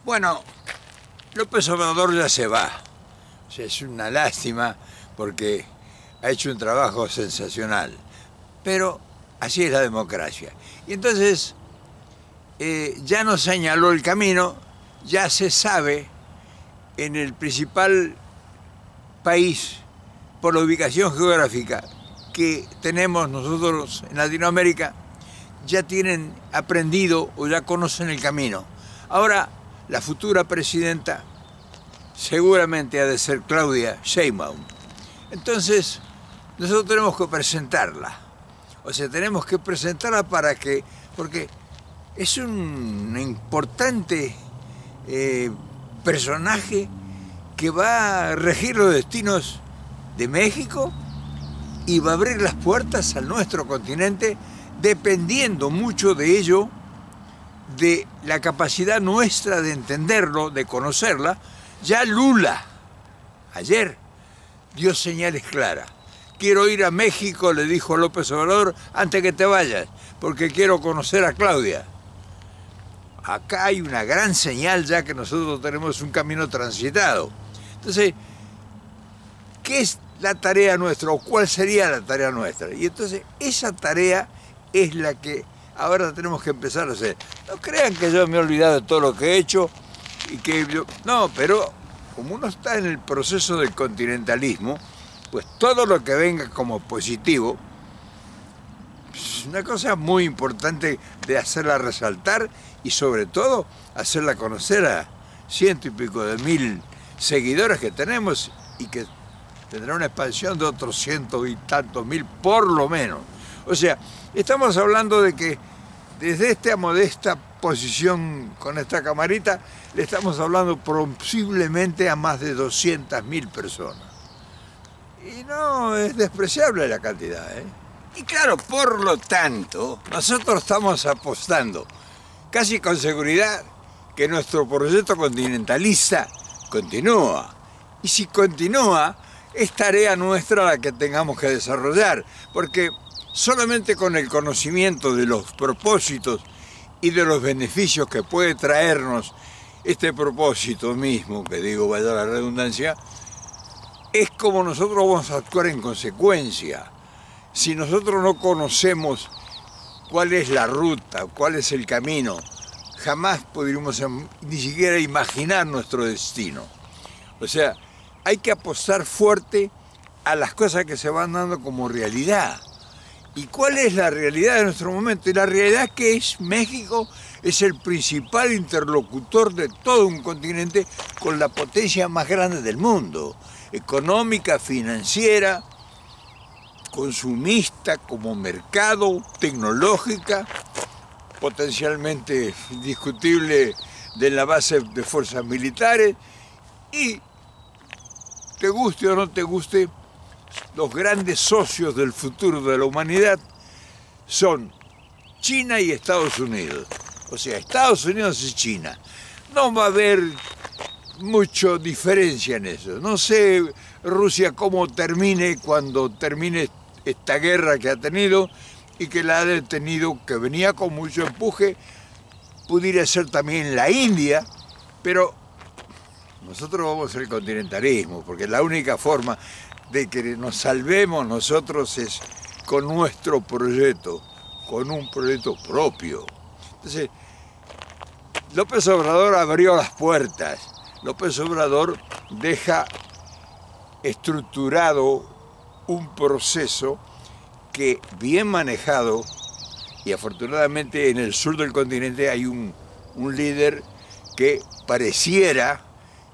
Bueno, López Obrador ya se va. O sea, es una lástima porque ha hecho un trabajo sensacional. Pero así es la democracia. Y entonces ya nos señaló el camino, ya se sabe en el principal país por la ubicación geográfica que tenemos nosotros en Latinoamérica, ya tienen aprendido o ya conocen el camino. Ahora, la futura presidenta seguramente ha de ser Claudia Sheinbaum. Entonces, nosotros tenemos que presentarla. O sea, tenemos que presentarla porque es un importante personaje que va a regir los destinos de México y va a abrir las puertas al nuestro continente, dependiendo mucho de ello, de la capacidad nuestra de entenderlo, de conocerla. Ya Lula, ayer, dio señales claras. Quiero ir a México, le dijo López Obrador, antes que te vayas, porque quiero conocer a Claudia. Acá hay una gran señal ya que nosotros tenemos un camino transitado. Entonces, ¿qué es la tarea nuestra o cuál sería la tarea nuestra? Y entonces esa tarea es la que ahora tenemos que empezar a hacer. No crean que yo me he olvidado de todo lo que he hecho y que yo... No, pero como uno está en el proceso del continentalismo, pues todo lo que venga como positivo es una cosa muy importante de hacerla resaltar y sobre todo hacerla conocer a 100 y pico de mil seguidores que tenemos y que tendrá una expansión de otros 100 y tantos mil por lo menos. O sea, estamos hablando de que desde esta modesta posición con esta camarita le estamos hablando posiblemente a más de 200.000 personas. Y no es despreciable la cantidad, ¿eh? Y claro, por lo tanto, nosotros estamos apostando casi con seguridad que nuestro proyecto continentalista continúa. Y si continúa, es tarea nuestra la que tengamos que desarrollar, porque solamente con el conocimiento de los propósitos y de los beneficios que puede traernos este propósito mismo, que digo, vaya la redundancia, es como nosotros vamos a actuar en consecuencia. Si nosotros no conocemos cuál es la ruta, cuál es el camino, jamás podríamos ni siquiera imaginar nuestro destino. O sea, hay que apostar fuerte a las cosas que se van dando como realidad. ¿Y cuál es la realidad de nuestro momento? Y la realidad es que México es el principal interlocutor de todo un continente con la potencia más grande del mundo, económica, financiera, consumista, como mercado, tecnológica, potencialmente discutible de la base de fuerzas militares y, te guste o no te guste, los grandes socios del futuro de la humanidad son China y Estados Unidos. O sea, Estados Unidos y China. No va a haber mucha diferencia en eso. No sé Rusia cómo termine cuando termine esta guerra que ha tenido y que la ha detenido, que venía con mucho empuje. Pudiera ser también la India, pero nosotros vamos a hacer el continentalismo, porque la única forma de que nos salvemos nosotros es con nuestro proyecto, con un proyecto propio. Entonces, López Obrador abrió las puertas. López Obrador deja estructurado un proceso que, bien manejado, y afortunadamente en el sur del continente hay un líder que pareciera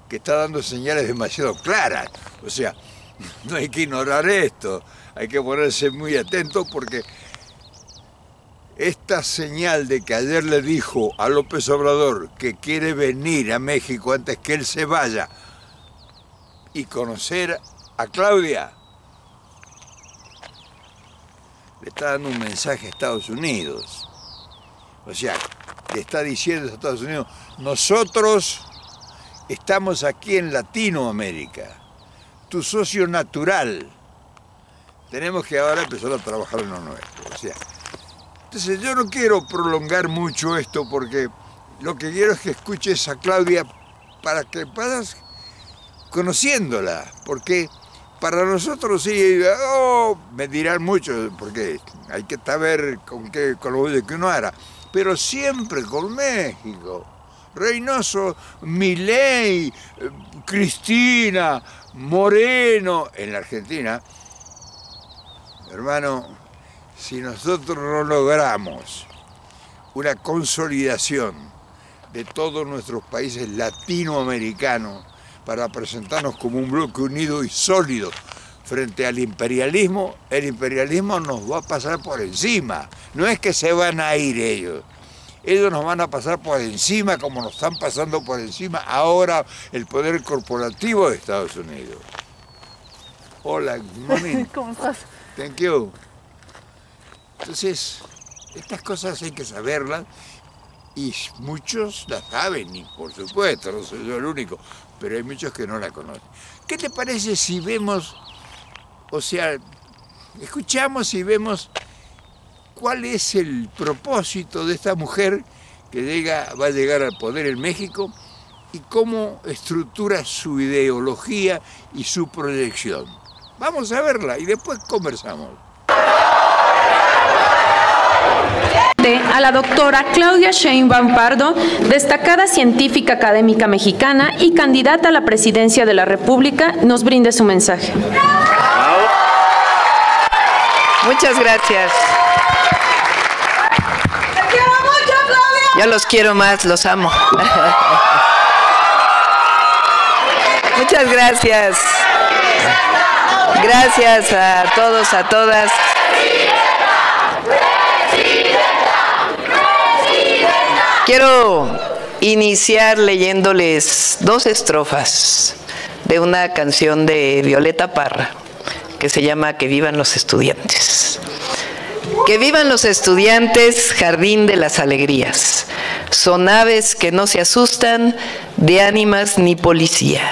que está dando señales demasiado claras. O sea, no hay que ignorar esto, hay que ponerse muy atento porque esta señal de que ayer le dijo a López Obrador que quiere venir a México antes que él se vaya y conocer a Claudia, le está dando un mensaje a Estados Unidos. O sea, le está diciendo a Estados Unidos, nosotros estamos aquí en Latinoamérica, tu socio natural. Tenemos que ahora empezar a trabajar en lo nuestro. O sea, entonces yo no quiero prolongar mucho esto porque lo que quiero es que escuches a Claudia para que vayas conociéndola, porque para nosotros sí, me dirán mucho, porque hay que saber con lo que uno hará, pero siempre con México. Reynoso, Milei, Cristina, Moreno, en la Argentina, hermano, si nosotros no logramos una consolidación de todos nuestros países latinoamericanos para presentarnos como un bloque unido y sólido frente al imperialismo, el imperialismo nos va a pasar por encima. No es que se van a ir ellos nos van a pasar por encima como nos están pasando por encima ahora el poder corporativo de Estados Unidos. Hola, good morning. ¿Cómo estás? Thank you. Entonces, estas cosas hay que saberlas y muchos las saben, y por supuesto, no soy yo el único, pero hay muchos que no la conocen. ¿Qué te parece si vemos, o sea, escuchamos y vemos cuál es el propósito de esta mujer que va a llegar al poder en México y cómo estructura su ideología y su proyección? Vamos a verla y después conversamos. A la doctora Claudia Sheinbaum Pardo, destacada científica académica mexicana y candidata a la presidencia de la República, nos brinde su mensaje. Muchas gracias. ¡Te quiero mucho, Claudia! Yo los quiero más, los amo. Muchas gracias. Gracias a todos, a todas. Quiero iniciar leyéndoles 2 estrofas de una canción de Violeta Parra que se llama Que vivan los estudiantes. Que vivan los estudiantes, jardín de las alegrías. Son aves que no se asustan de ánimas ni policía.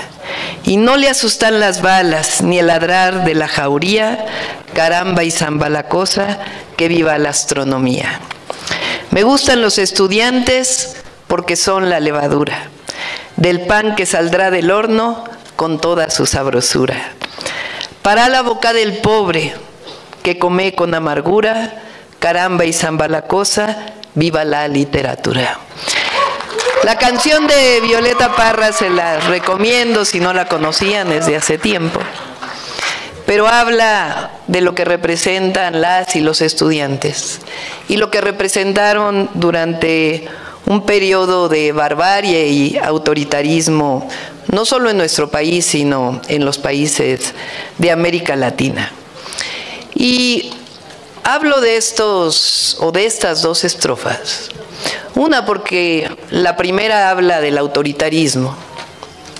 Y no le asustan las balas ni el ladrar de la jauría. Caramba y zamba la cosa, que viva la astronomía. Me gustan los estudiantes porque son la levadura del pan que saldrá del horno con toda su sabrosura. Para la boca del pobre que come con amargura, caramba y zamba la cosa, viva la literatura. La canción de Violeta Parra se la recomiendo si no la conocían desde hace tiempo, pero habla de lo que representan las y los estudiantes y lo que representaron durante un periodo de barbarie y autoritarismo, no solo en nuestro país, sino en los países de América Latina. Y hablo de estas 2 estrofas. Una porque la primera habla del autoritarismo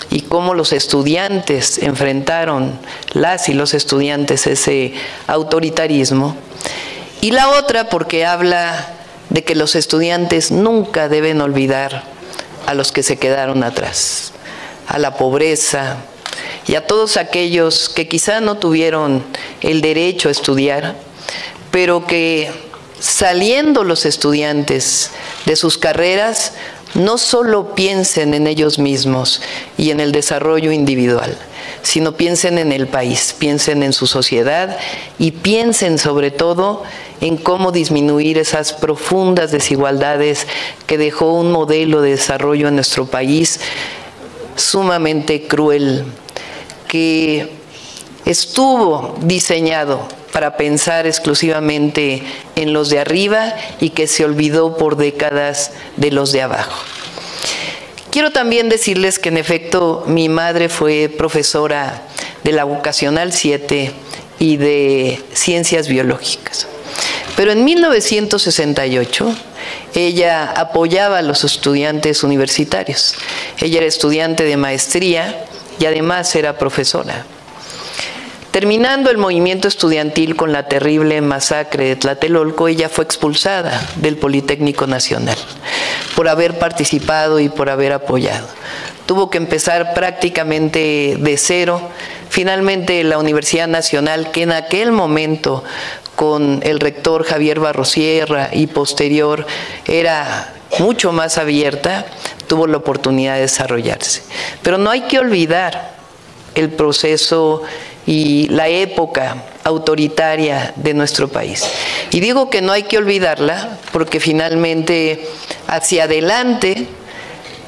y cómo los estudiantes enfrentaron, las y los estudiantes, ese autoritarismo. Y la otra porque habla de que los estudiantes nunca deben olvidar a los que se quedaron atrás, a la pobreza y a todos aquellos que quizá no tuvieron el derecho a estudiar, pero que saliendo los estudiantes de sus carreras, no solo piensen en ellos mismos y en el desarrollo individual, sino piensen en el país, piensen en su sociedad y piensen sobre todo en cómo disminuir esas profundas desigualdades que dejó un modelo de desarrollo en nuestro país sumamente cruel, que estuvo diseñado para pensar exclusivamente en los de arriba y que se olvidó por décadas de los de abajo. Quiero también decirles que en efecto mi madre fue profesora de la Vocacional 7 y de Ciencias Biológicas. Pero en 1968 ella apoyaba a los estudiantes universitarios. Ella era estudiante de maestría y además era profesora. Terminando el movimiento estudiantil con la terrible masacre de Tlatelolco, ella fue expulsada del Politécnico Nacional por haber participado y por haber apoyado. Tuvo que empezar prácticamente de cero. Finalmente la Universidad Nacional, que en aquel momento con el rector Javier Barrosierra y posterior era mucho más abierta, tuvo la oportunidad de desarrollarse. Pero no hay que olvidar el proceso y la época autoritaria de nuestro país. Y digo que no hay que olvidarla porque finalmente hacia adelante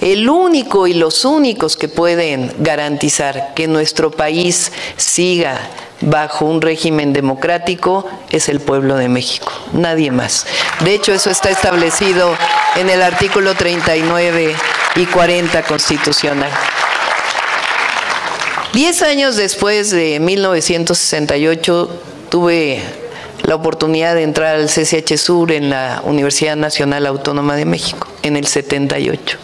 el único y los únicos que pueden garantizar que nuestro país siga bajo un régimen democrático es el pueblo de México, nadie más. De hecho, eso está establecido en el artículo 39 y 40 constitucional. 10 años después de 1968 tuve la oportunidad de entrar al CCH Sur en la Universidad Nacional Autónoma de México, en el 78.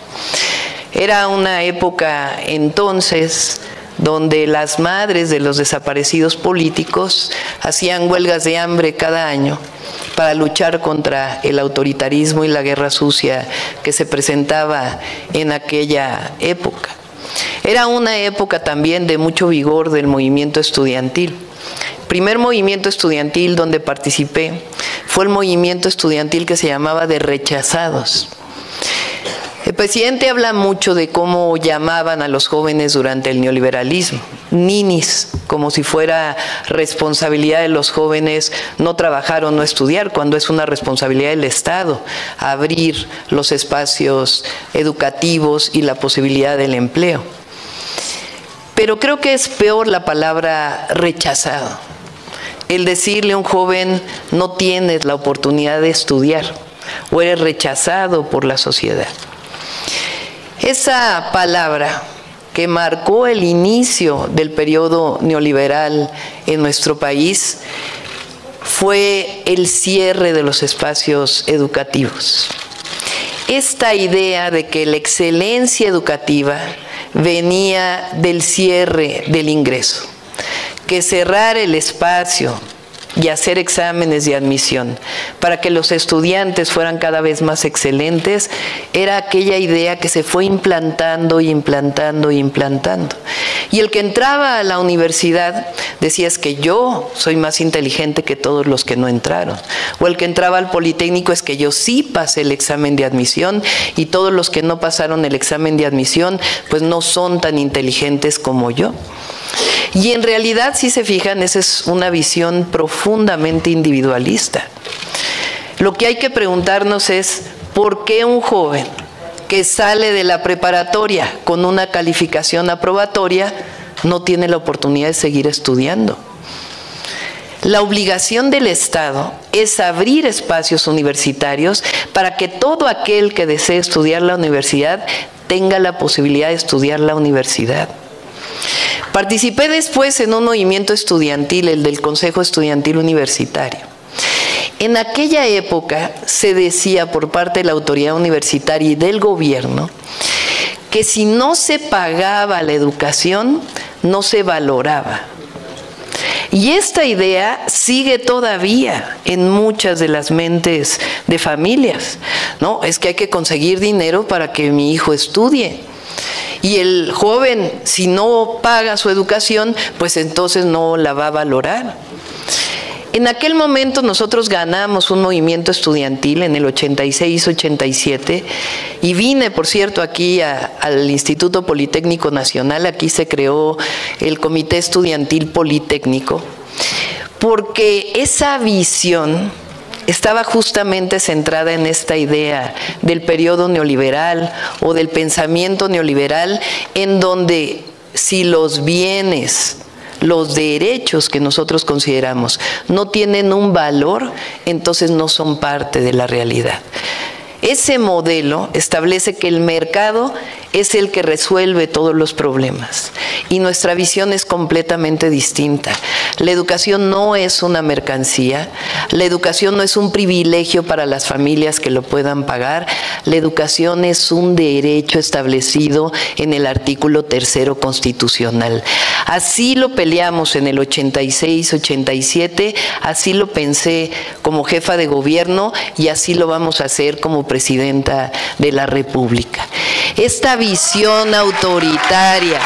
Era una época entonces donde las madres de los desaparecidos políticos hacían huelgas de hambre cada año para luchar contra el autoritarismo y la guerra sucia que se presentaba en aquella época. Era una época también de mucho vigor del movimiento estudiantil. El primer movimiento estudiantil donde participé fue el movimiento estudiantil que se llamaba de rechazados. El presidente habla mucho de cómo llamaban a los jóvenes durante el neoliberalismo, ninis, como si fuera responsabilidad de los jóvenes no trabajar o no estudiar, cuando es una responsabilidad del Estado abrir los espacios educativos y la posibilidad del empleo. Pero creo que es peor la palabra rechazado, el decirle a un joven no tienes la oportunidad de estudiar o eres rechazado por la sociedad. Esa palabra que marcó el inicio del periodo neoliberal en nuestro país fue el cierre de los espacios educativos. Esta idea de que la excelencia educativa venía del cierre del ingreso, que cerrar el espacio y hacer exámenes de admisión para que los estudiantes fueran cada vez más excelentes, era aquella idea que se fue implantando y implantando y implantando. Y el que entraba a la universidad decía es que yo soy más inteligente que todos los que no entraron. O el que entraba al Politécnico es que yo sí pasé el examen de admisión y todos los que no pasaron el examen de admisión pues no son tan inteligentes como yo. Y en realidad, si se fijan, esa es una visión profundamente individualista. Lo que hay que preguntarnos es, ¿por qué un joven que sale de la preparatoria con una calificación aprobatoria no tiene la oportunidad de seguir estudiando? La obligación del Estado es abrir espacios universitarios para que todo aquel que desee estudiar la universidad tenga la posibilidad de estudiar la universidad. Participé después en un movimiento estudiantil, el del Consejo Estudiantil Universitario. En aquella época se decía por parte de la autoridad universitaria y del gobierno que si no se pagaba la educación, no se valoraba. Y esta idea sigue todavía en muchas de las mentes de familias, ¿no? Es que hay que conseguir dinero para que mi hijo estudie. Y el joven, si no paga su educación, pues entonces no la va a valorar. En aquel momento nosotros ganamos un movimiento estudiantil en el 86-87 y vine, por cierto, aquí al Instituto Politécnico Nacional. Aquí se creó el Comité Estudiantil Politécnico, porque esa visión estaba justamente centrada en esta idea del periodo neoliberal o del pensamiento neoliberal, en donde si los bienes, los derechos que nosotros consideramos no tienen un valor, entonces no son parte de la realidad. Ese modelo establece que el mercado es el que resuelve todos los problemas y nuestra visión es completamente distinta. La educación no es una mercancía, la educación no es un privilegio para las familias que lo puedan pagar, la educación es un derecho establecido en el artículo 3º constitucional. Así lo peleamos en el 86-87, así lo pensé como jefa de gobierno y así lo vamos a hacer como presidenta de la República. Esta visión autoritaria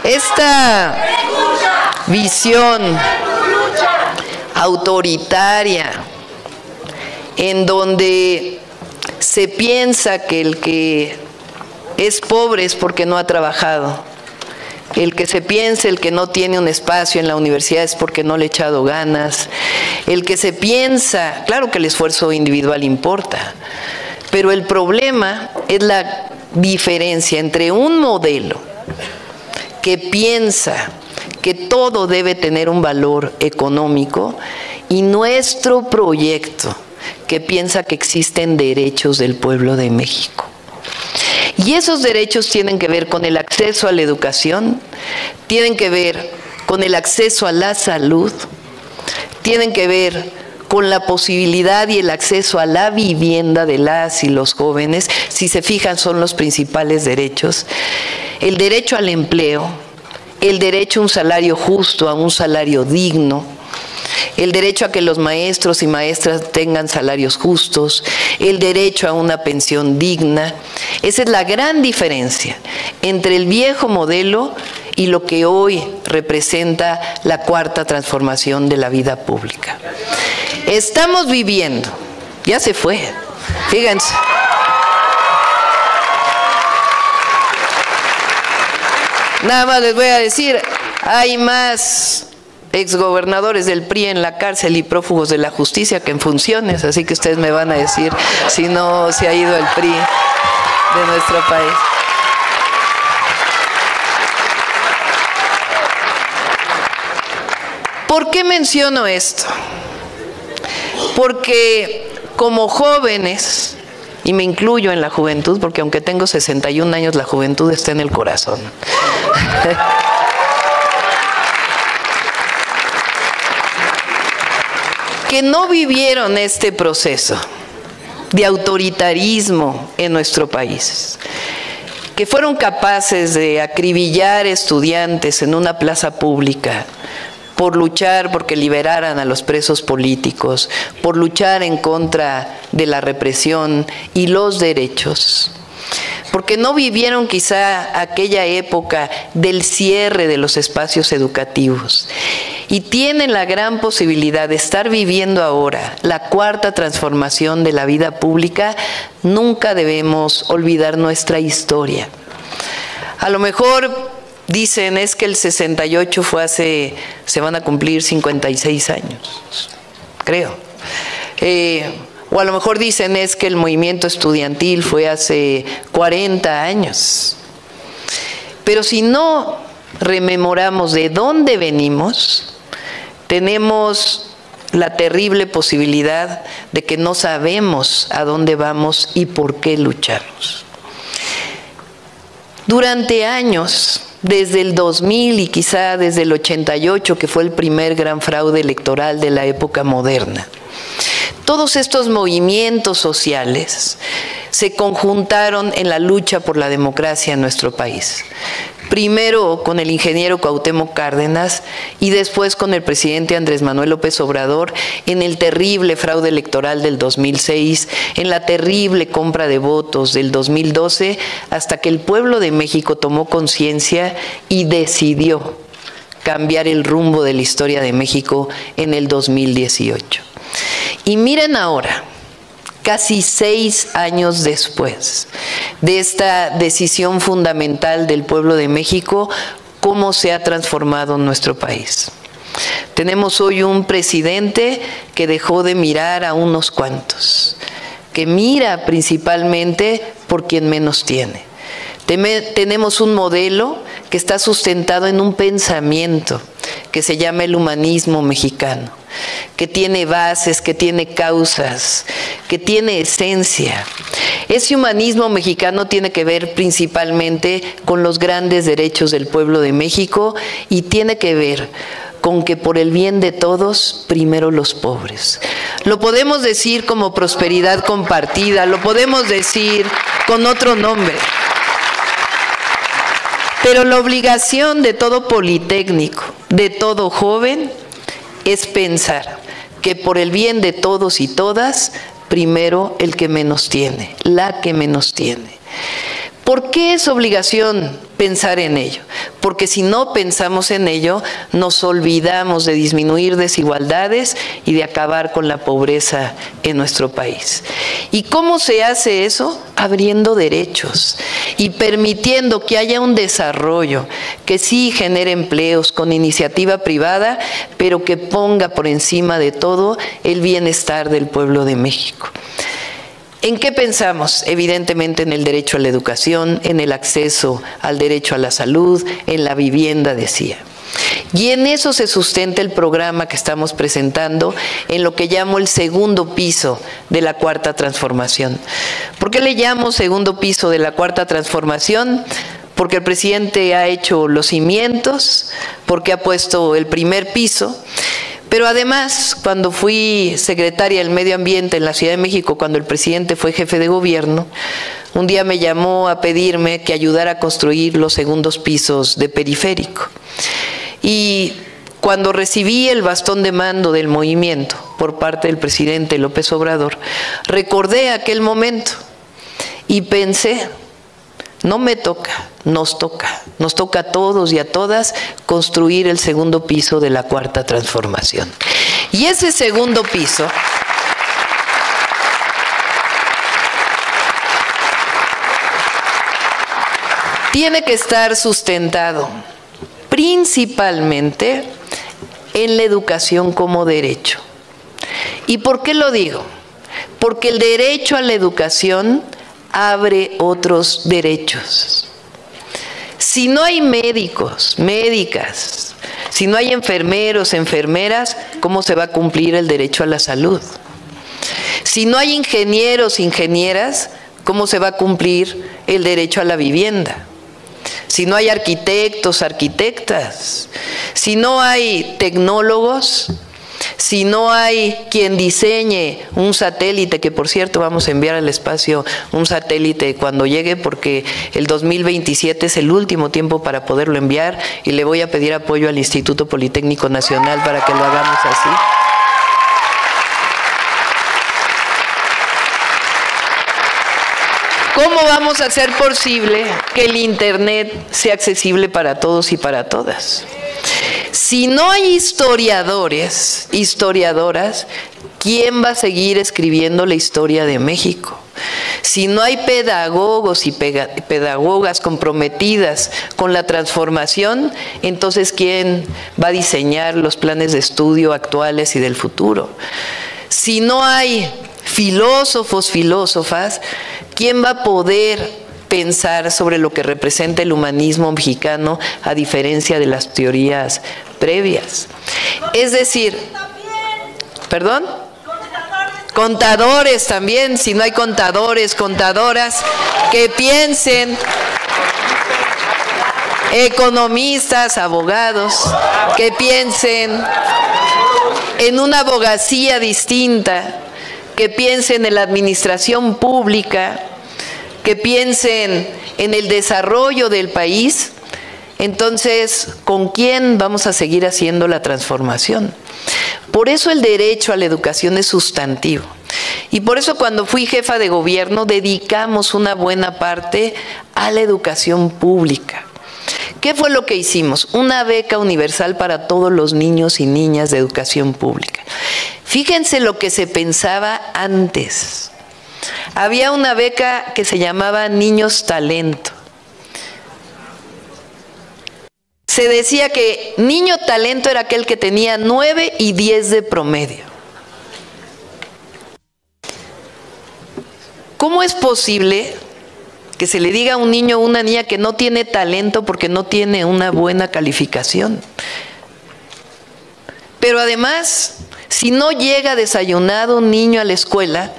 Esta visión autoritaria en donde se piensa que el que es pobre es porque no ha trabajado, el que se piensa el que no tiene un espacio en la universidad es porque no le ha echado ganas, el que se piensa, claro que el esfuerzo individual importa, pero el problema es la diferencia entre un modelo que piensa que todo debe tener un valor económico y nuestro proyecto que piensa que existen derechos del pueblo de México. Y esos derechos tienen que ver con el acceso a la educación, tienen que ver con el acceso a la salud, tienen que ver con la posibilidad y el acceso a la vivienda de las y los jóvenes. Si se fijan, son los principales derechos. El derecho al empleo, el derecho a un salario justo, a un salario digno, el derecho a que los maestros y maestras tengan salarios justos, el derecho a una pensión digna. Esa es la gran diferencia entre el viejo modelo y lo que hoy representa la cuarta transformación de la vida pública. Estamos viviendo, ya se fue, fíjense. Nada más les voy a decir, hay más exgobernadores del PRI en la cárcel y prófugos de la justicia que en funciones, así que ustedes me van a decir si no se ha ido el PRI de nuestro país. ¿Por qué menciono esto? Porque como jóvenes, y me incluyo en la juventud, porque aunque tengo 61 años, la juventud está en el corazón. Que no vivieron este proceso de autoritarismo en nuestro país, que fueron capaces de acribillar estudiantes en una plaza pública por luchar porque liberaran a los presos políticos, por luchar en contra de la represión y los derechos, porque no vivieron quizá aquella época del cierre de los espacios educativos y tienen la gran posibilidad de estar viviendo ahora la cuarta transformación de la vida pública. Nunca debemos olvidar nuestra historia. A lo mejor dicen es que el 68 fue hace, se van a cumplir 56 años, creo. O a lo mejor dicen es que el movimiento estudiantil fue hace 40 años. Pero si no rememoramos de dónde venimos, tenemos la terrible posibilidad de que no sabemos a dónde vamos y por qué luchamos. Durante años, desde el 2000 y quizá desde el 88, que fue el primer gran fraude electoral de la época moderna, todos estos movimientos sociales se conjuntaron en la lucha por la democracia en nuestro país. Primero con el ingeniero Cuauhtémoc Cárdenas y después con el presidente Andrés Manuel López Obrador en el terrible fraude electoral del 2006, en la terrible compra de votos del 2012, hasta que el pueblo de México tomó conciencia y decidió cambiar el rumbo de la historia de México en el 2018. Y miren ahora, casi 6 años después de esta decisión fundamental del pueblo de México, cómo se ha transformado nuestro país. Tenemos hoy un presidente que dejó de mirar a unos cuantos, que mira principalmente por quien menos tiene. Tenemos un modelo que está sustentado en un pensamiento que se llama el humanismo mexicano, que tiene bases, que tiene causas, que tiene esencia. Ese humanismo mexicano tiene que ver principalmente con los grandes derechos del pueblo de México y tiene que ver con que por el bien de todos, primero los pobres. Lo podemos decir como prosperidad compartida, lo podemos decir con otro nombre. Pero la obligación de todo politécnico, de todo joven, es pensar que por el bien de todos y todas, primero el que menos tiene, la que menos tiene. ¿Por qué es obligación pensar en ello, porque si no pensamos en ello, nos olvidamos de disminuir desigualdades y de acabar con la pobreza en nuestro país. ¿Y cómo se hace eso? Abriendo derechos y permitiendo que haya un desarrollo que sí genere empleos con iniciativa privada, pero que ponga por encima de todo el bienestar del pueblo de México. ¿En qué pensamos? Evidentemente en el derecho a la educación, en el acceso al derecho a la salud, en la vivienda, decía. Y en eso se sustenta el programa que estamos presentando en lo que llamo el segundo piso de la Cuarta Transformación. ¿Por qué le llamo segundo piso de la Cuarta Transformación? Porque el presidente ha hecho los cimientos, porque ha puesto el primer piso. Pero además, cuando fui secretaria del Medio Ambiente en la Ciudad de México, cuando el presidente fue jefe de gobierno, un día me llamó a pedirme que ayudara a construir los segundos pisos de Periférico. Y cuando recibí el bastón de mando del movimiento por parte del presidente López Obrador, recordé aquel momento y pensé, no me toca, nos toca a todos y a todas construir el segundo piso de la Cuarta Transformación. Y ese segundo piso tiene que estar sustentado principalmente en la educación como derecho. ¿Y por qué lo digo? Porque el derecho a la educación abre otros derechos. Si no hay médicos, médicas, si no hay enfermeros, enfermeras, ¿cómo se va a cumplir el derecho a la salud? Si no hay ingenieros, ingenieras, ¿cómo se va a cumplir el derecho a la vivienda? Si no hay arquitectos, arquitectas, si no hay tecnólogos, si no hay quien diseñe un satélite, que por cierto vamos a enviar al espacio un satélite cuando llegue, porque el 2027 es el último tiempo para poderlo enviar, y le voy a pedir apoyo al Instituto Politécnico Nacional para que lo hagamos así. ¿Cómo vamos a hacer posible que el Internet sea accesible para todos y para todas? Si no hay historiadores, historiadoras, ¿quién va a seguir escribiendo la historia de México? Si no hay pedagogos y pedagogas comprometidas con la transformación, entonces ¿quién va a diseñar los planes de estudio actuales y del futuro? Si no hay filósofos, filósofas, ¿quién va a poder pensar sobre lo que representa el humanismo mexicano a diferencia de las teorías previas? Es decir, ¿perdón? Contadores también, si no hay contadores, contadoras que piensen, economistas, abogados, que piensen en una abogacía distinta, que piensen en la administración pública, que piensen en el desarrollo del país. Entonces, ¿con quién vamos a seguir haciendo la transformación? Por eso el derecho a la educación es sustantivo. Y por eso cuando fui jefa de gobierno dedicamos una buena parte a la educación pública. ¿Qué fue lo que hicimos? Una beca universal para todos los niños y niñas de educación pública. Fíjense lo que se pensaba antes. Había una beca que se llamaba Niños Talento. Se decía que niño talento era aquel que tenía 9 y 10 de promedio. ¿Cómo es posible que se le diga a un niño o una niña que no tiene talento porque no tiene una buena calificación? Pero además, si no llega desayunado un niño a la escuela,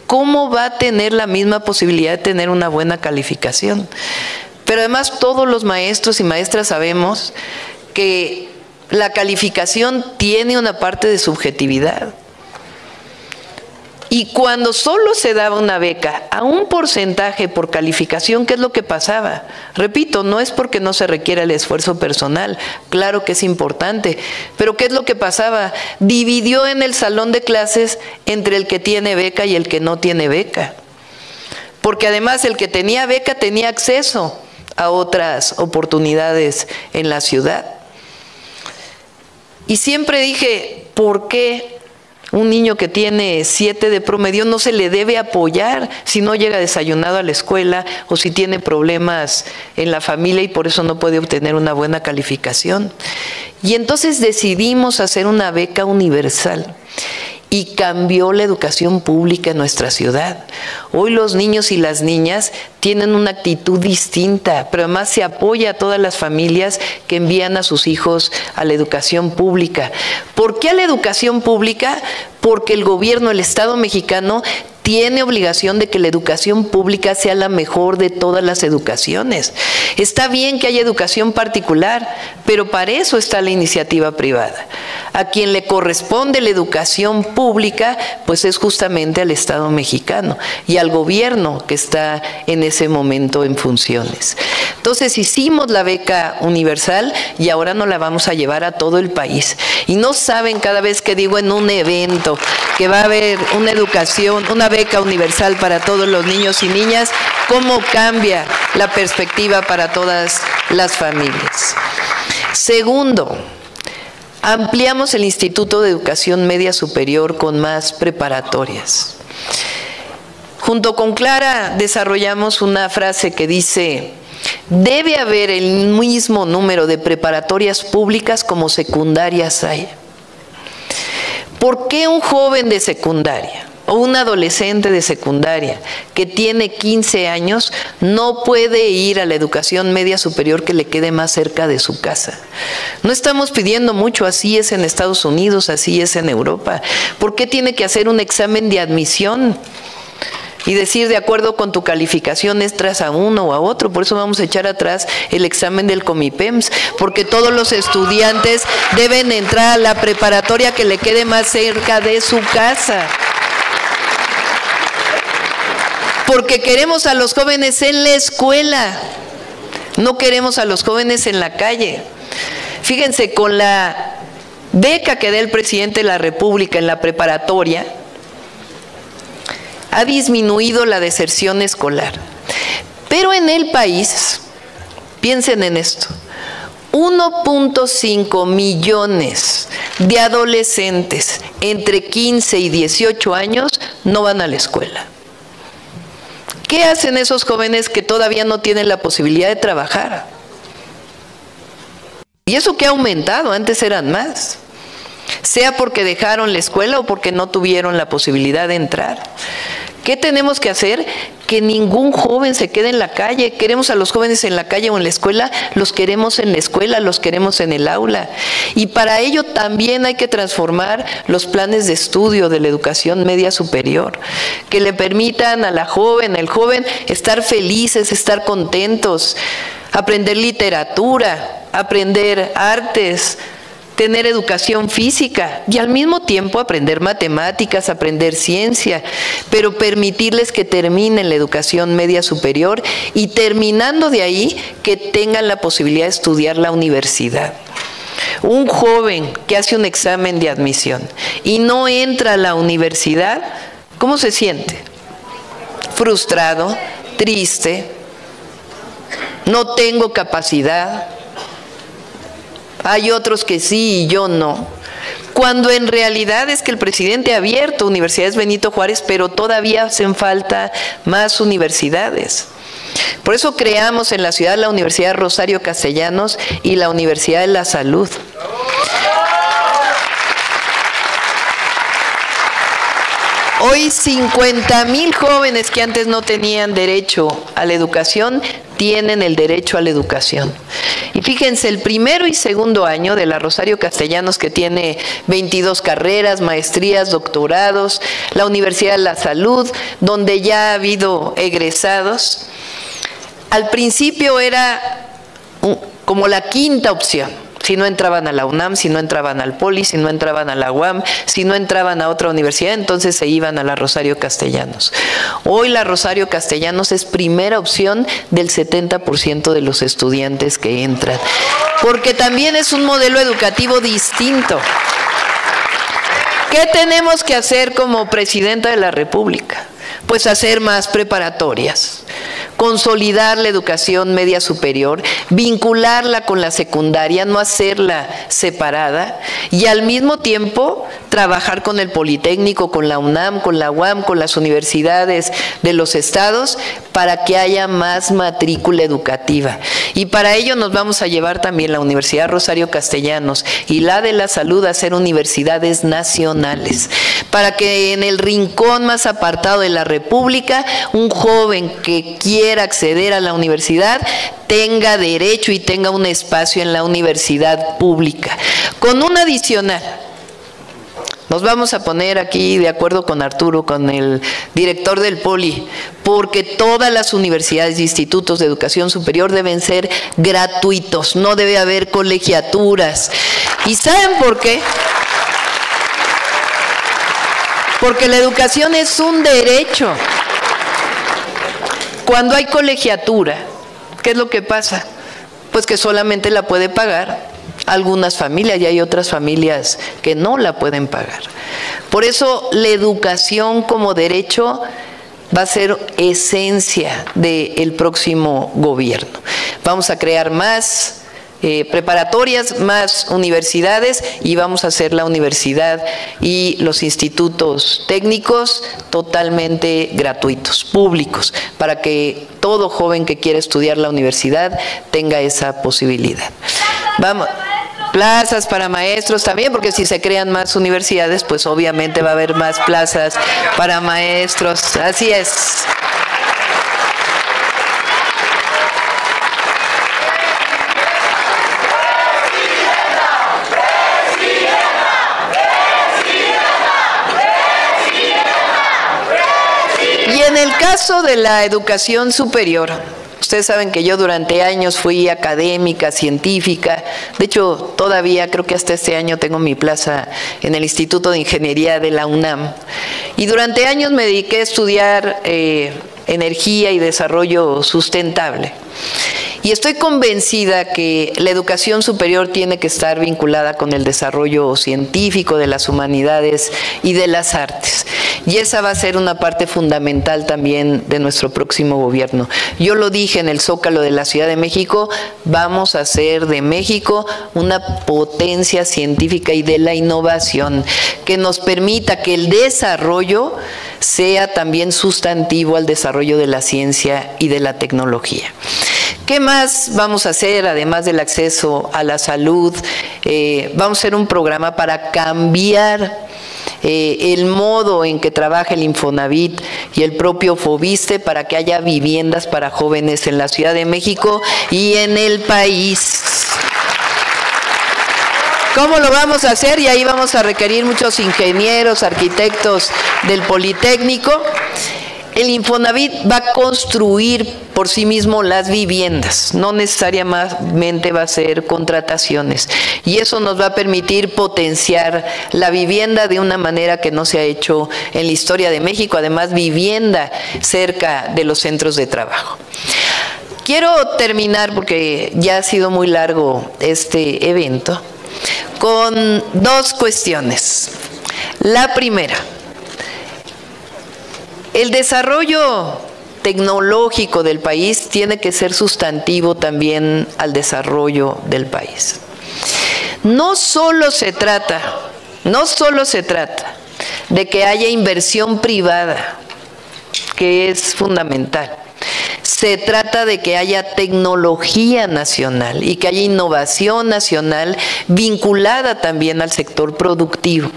¿cómo va a tener la misma posibilidad de tener una buena calificación? Pero además todos los maestros y maestras sabemos que la calificación tiene una parte de subjetividad. Y cuando solo se daba una beca a un porcentaje por calificación, ¿qué es lo que pasaba? Repito, no es porque no se requiera el esfuerzo personal, claro que es importante, pero ¿qué es lo que pasaba? Dividió en el salón de clases entre el que tiene beca y el que no tiene beca. Porque además el que tenía beca tenía acceso a otras oportunidades en la ciudad. Y siempre dije, ¿por qué un niño que tiene 7 de promedio no se le debe apoyar si no llega desayunado a la escuela o si tiene problemas en la familia y por eso no puede obtener una buena calificación? Y entonces decidimos hacer una beca universal. Y cambió la educación pública en nuestra ciudad. Hoy los niños y las niñas tienen una actitud distinta, pero además se apoya a todas las familias que envían a sus hijos a la educación pública. ¿Por qué a la educación pública? Porque el gobierno, el Estado mexicano, tiene obligación de que la educación pública sea la mejor de todas las educaciones. Está bien que haya educación particular, pero para eso está la iniciativa privada. A quien le corresponde la educación pública, pues es justamente al Estado mexicano y al gobierno que está en ese momento en funciones. Entonces hicimos la beca universal y ahora nos la vamos a llevar a todo el país. Y no saben, cada vez que digo en un evento que va a haber una educación, una beca universal para todos los niños y niñas, cómo cambia la perspectiva para todas las familias. Segundo, ampliamos el Instituto de Educación Media Superior con más preparatorias. Junto con Clara desarrollamos una frase que dice: debe haber el mismo número de preparatorias públicas como secundarias hay. ¿Por qué un joven de secundaria o un adolescente de secundaria que tiene 15 años no puede ir a la educación media superior que le quede más cerca de su casa? No estamos pidiendo mucho, así es en Estados Unidos, así es en Europa. ¿Por qué tiene que hacer un examen de admisión y decir de acuerdo con tu calificación entras a uno o a otro? Por eso vamos a echar atrás el examen del Comipems, porque todos los estudiantes deben entrar a la preparatoria que le quede más cerca de su casa. Porque queremos a los jóvenes en la escuela, no queremos a los jóvenes en la calle. Fíjense, con la beca que da el presidente de la República en la preparatoria, ha disminuido la deserción escolar. Pero en el país, piensen en esto, 1.5 millones de adolescentes entre 15 y 18 años no van a la escuela. ¿Qué hacen esos jóvenes que todavía no tienen la posibilidad de trabajar? Y eso que ha aumentado, antes eran más. Sea porque dejaron la escuela o porque no tuvieron la posibilidad de entrar. ¿Qué tenemos que hacer? Que ningún joven se quede en la calle. Queremos a los jóvenes en la calle o en la escuela, los queremos en la escuela, los queremos en el aula. Y para ello también hay que transformar los planes de estudio de la educación media superior, que le permitan a la joven, al joven, estar felices, estar contentos, aprender literatura, aprender artes, tener educación física y al mismo tiempo aprender matemáticas, aprender ciencia, pero permitirles que terminen la educación media superior y terminando de ahí que tengan la posibilidad de estudiar la universidad. Un joven que hace un examen de admisión y no entra a la universidad, ¿cómo se siente? Frustrado, triste, no tengo capacidad. Hay otros que sí y yo no. Cuando en realidad es que el presidente ha abierto universidades Benito Juárez, pero todavía hacen falta más universidades. Por eso creamos en la ciudad la Universidad Rosario Castellanos y la Universidad de la Salud. Hoy 50,000 jóvenes que antes no tenían derecho a la educación, tienen el derecho a la educación. Y fíjense, el primero y segundo año de la Rosario Castellanos, que tiene 22 carreras, maestrías, doctorados, la Universidad de la Salud, donde ya ha habido egresados, al principio era como la quinta opción. Si no entraban a la UNAM, si no entraban al Poli, si no entraban a la UAM, si no entraban a otra universidad, entonces se iban a la Rosario Castellanos. Hoy la Rosario Castellanos es primera opción del 70% de los estudiantes que entran, porque también es un modelo educativo distinto. ¿Qué tenemos que hacer como presidenta de la República? Pues hacer más preparatorias. consolidar la educación media superior, vincularla con la secundaria, no hacerla separada, y al mismo tiempo trabajar con el Politécnico, con la UNAM, con la UAM, con las universidades de los estados, para que haya más matrícula educativa. Y para ello nos vamos a llevar también la Universidad Rosario Castellanos y la de la Salud a ser universidades nacionales, para que en el rincón más apartado de la República, un joven que quiera acceder a la universidad tenga derecho y tenga un espacio en la universidad pública. Con un adicional, nos vamos a poner aquí de acuerdo con Arturo, con el director del Poli, porque todas las universidades e institutos de educación superior deben ser gratuitos, no debe haber colegiaturas. ¿Y saben por qué? Porque la educación es un derecho. Cuando hay colegiatura, ¿qué es lo que pasa? Pues que solamente la puede pagar algunas familias y hay otras familias que no la pueden pagar. Por eso la educación como derecho va a ser esencia del próximo gobierno. Vamos a crear más preparatorias, más universidades, y vamos a hacer la universidad y los institutos técnicos totalmente gratuitos, públicos, para que todo joven que quiera estudiar la universidad tenga esa posibilidad. Vamos. Plazas para maestros también, porque si se crean más universidades, pues obviamente va a haber más plazas para maestros. Así es. Y en el caso de la educación superior, ustedes saben que yo durante años fui académica, científica. De hecho, todavía creo que hasta este año tengo mi plaza en el Instituto de Ingeniería de la UNAM. Y durante años me dediqué a estudiar energía y desarrollo sustentable. Y estoy convencida que la educación superior tiene que estar vinculada con el desarrollo científico de las humanidades y de las artes. Y esa va a ser una parte fundamental también de nuestro próximo gobierno. Yo lo dije en el Zócalo de la Ciudad de México, vamos a hacer de México una potencia científica y de la innovación que nos permita que el desarrollo sea también sustantivo al desarrollo de la ciencia y de la tecnología. ¿Qué más vamos a hacer además del acceso a la salud? Vamos a hacer un programa para cambiar el modo en que trabaja el Infonavit y el propio Fobiste para que haya viviendas para jóvenes en la Ciudad de México y en el país. ¿Cómo lo vamos a hacer? Y ahí vamos a requerir muchos ingenieros, arquitectos del Politécnico. El Infonavit va a construir por sí mismo las viviendas, no necesariamente va a ser contrataciones, y eso nos va a permitir potenciar la vivienda de una manera que no se ha hecho en la historia de México, además vivienda cerca de los centros de trabajo. Quiero terminar, porque ya ha sido muy largo este evento, con dos cuestiones. La primera, el desarrollo tecnológico del país tiene que ser sustantivo también al desarrollo del país. No solo se trata de que haya inversión privada, que es fundamental. Se trata de que haya tecnología nacional y que haya innovación nacional vinculada también al sector productivo.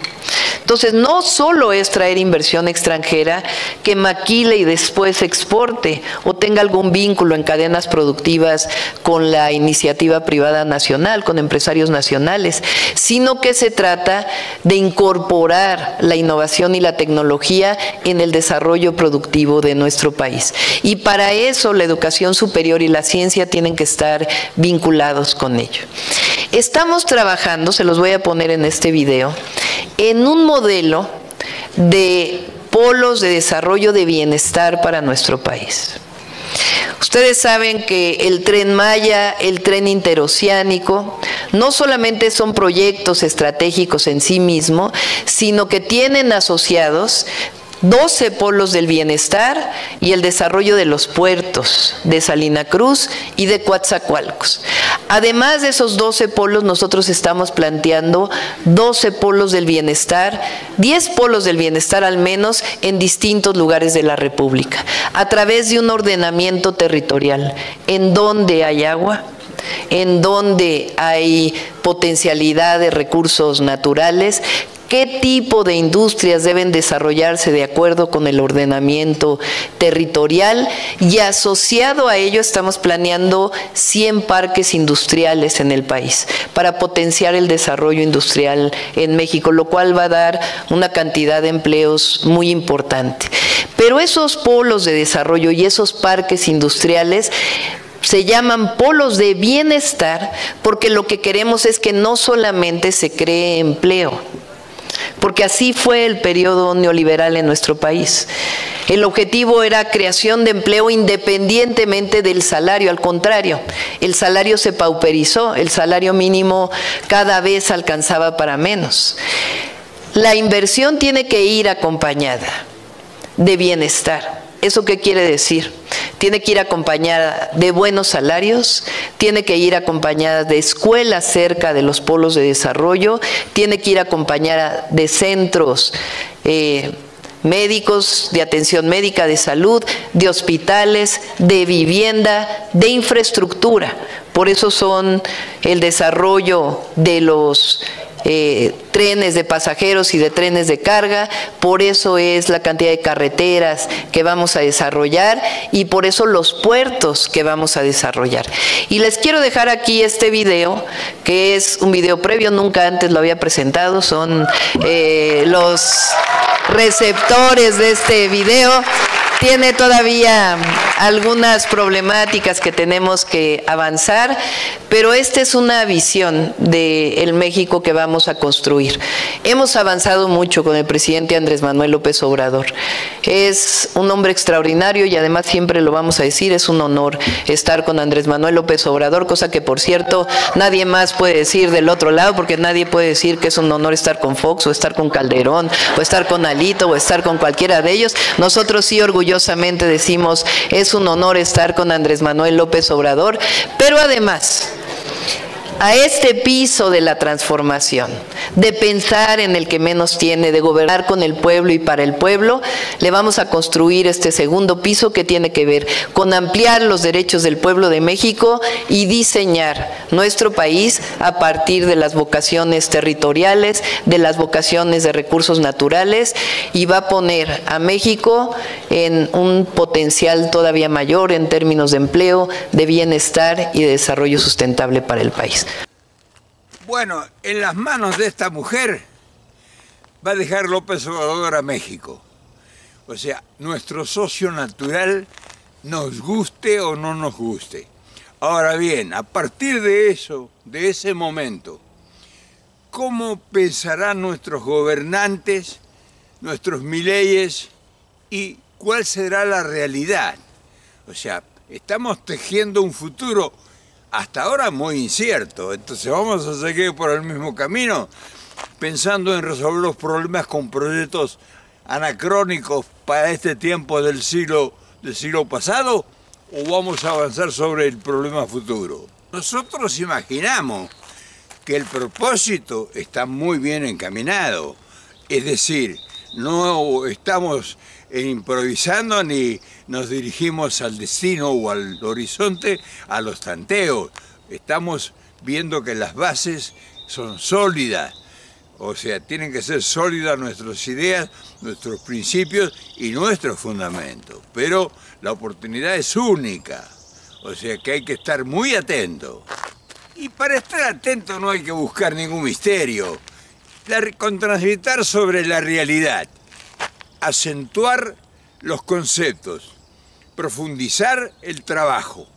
Entonces, no solo es traer inversión extranjera que maquile y después exporte o tenga algún vínculo en cadenas productivas con la iniciativa privada nacional, con empresarios nacionales, sino que se trata de incorporar la innovación y la tecnología en el desarrollo productivo de nuestro país. Y para eso la educación superior y la ciencia tienen que estar vinculados con ello. Estamos trabajando, se los voy a poner en este video, en un modelo de polos de desarrollo de bienestar para nuestro país. Ustedes saben que el Tren Maya, el Tren Interoceánico, no solamente son proyectos estratégicos en sí mismos, sino que tienen asociados 12 polos del bienestar y el desarrollo de los puertos de Salina Cruz y de Coatzacoalcos. Además de esos 12 polos, nosotros estamos planteando 12 polos del bienestar, 10 polos del bienestar al menos en distintos lugares de la República, a través de un ordenamiento territorial, en donde hay agua, en donde hay potencialidad de recursos naturales, qué tipo de industrias deben desarrollarse de acuerdo con el ordenamiento territorial, y asociado a ello estamos planeando 100 parques industriales en el país para potenciar el desarrollo industrial en México, lo cual va a dar una cantidad de empleos muy importante. Pero esos polos de desarrollo y esos parques industriales se llaman polos de bienestar porque lo que queremos es que no solamente se cree empleo, porque así fue el periodo neoliberal en nuestro país. El objetivo era creación de empleo independientemente del salario. Al contrario, el salario se pauperizó, el salario mínimo cada vez alcanzaba para menos. La inversión tiene que ir acompañada de bienestar. ¿Eso qué quiere decir? Tiene que ir acompañada de buenos salarios, tiene que ir acompañada de escuelas cerca de los polos de desarrollo, tiene que ir acompañada de centros médicos, de atención médica, de salud, de hospitales, de vivienda, de infraestructura. Por eso son el desarrollo de los trenes de pasajeros y de trenes de carga, por eso es la cantidad de carreteras que vamos a desarrollar y por eso los puertos que vamos a desarrollar. Y les quiero dejar aquí este video, que es un video previo, nunca antes lo había presentado, son los receptores de este video. Tiene todavía algunas problemáticas que tenemos que avanzar, pero esta es una visión del México que vamos a construir. Hemos avanzado mucho con el presidente Andrés Manuel López Obrador. Es un hombre extraordinario y además siempre lo vamos a decir, es un honor estar con Andrés Manuel López Obrador, cosa que por cierto nadie más puede decir del otro lado, porque nadie puede decir que es un honor estar con Fox o estar con Calderón o estar con Alito o estar con cualquiera de ellos. Nosotros sí orgullosamente decimos, es un honor estar con Andrés Manuel López Obrador, pero además, a este piso de la transformación, de pensar en el que menos tiene, de gobernar con el pueblo y para el pueblo, le vamos a construir este segundo piso que tiene que ver con ampliar los derechos del pueblo de México y diseñar nuestro país a partir de las vocaciones territoriales, de las vocaciones de recursos naturales, y va a poner a México en un potencial todavía mayor en términos de empleo, de bienestar y de desarrollo sustentable para el país. Bueno, en las manos de esta mujer va a dejar López Obrador a México. O sea, nuestro socio natural, nos guste o no nos guste. Ahora bien, a partir de eso, de ese momento, ¿cómo pensarán nuestros gobernantes, nuestros mileyes y cuál será la realidad? O sea, estamos tejiendo un futuro hasta ahora muy incierto, entonces vamos a seguir por el mismo camino, pensando en resolver los problemas con proyectos anacrónicos para este tiempo del siglo pasado, o vamos a avanzar sobre el problema futuro. Nosotros imaginamos que el propósito está muy bien encaminado, es decir, no estamos improvisando ni nos dirigimos al destino o al horizonte a los tanteos. Estamos viendo que las bases son sólidas, o sea, tienen que ser sólidas nuestras ideas, nuestros principios y nuestros fundamentos. Pero la oportunidad es única, o sea que hay que estar muy atento. Y para estar atento no hay que buscar ningún misterio, transitar sobre la realidad, acentuar los conceptos, profundizar el trabajo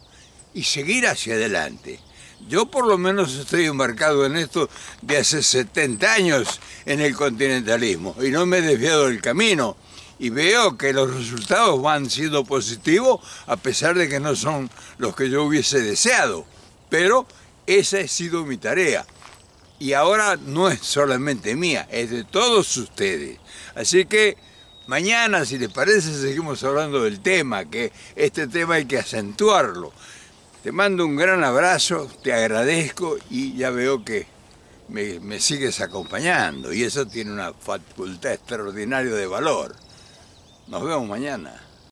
y seguir hacia adelante. Yo por lo menos estoy embarcado en esto de hace 70 años en el continentalismo y no me he desviado del camino y veo que los resultados van siendo positivos a pesar de que no son los que yo hubiese deseado, pero esa ha sido mi tarea y ahora no es solamente mía, es de todos ustedes. Así que Mañana, si te parece, seguimos hablando del tema, que este tema hay que acentuarlo. Te mando un gran abrazo, te agradezco y ya veo que me sigues acompañando y eso tiene una facultad extraordinaria de valor. Nos vemos mañana.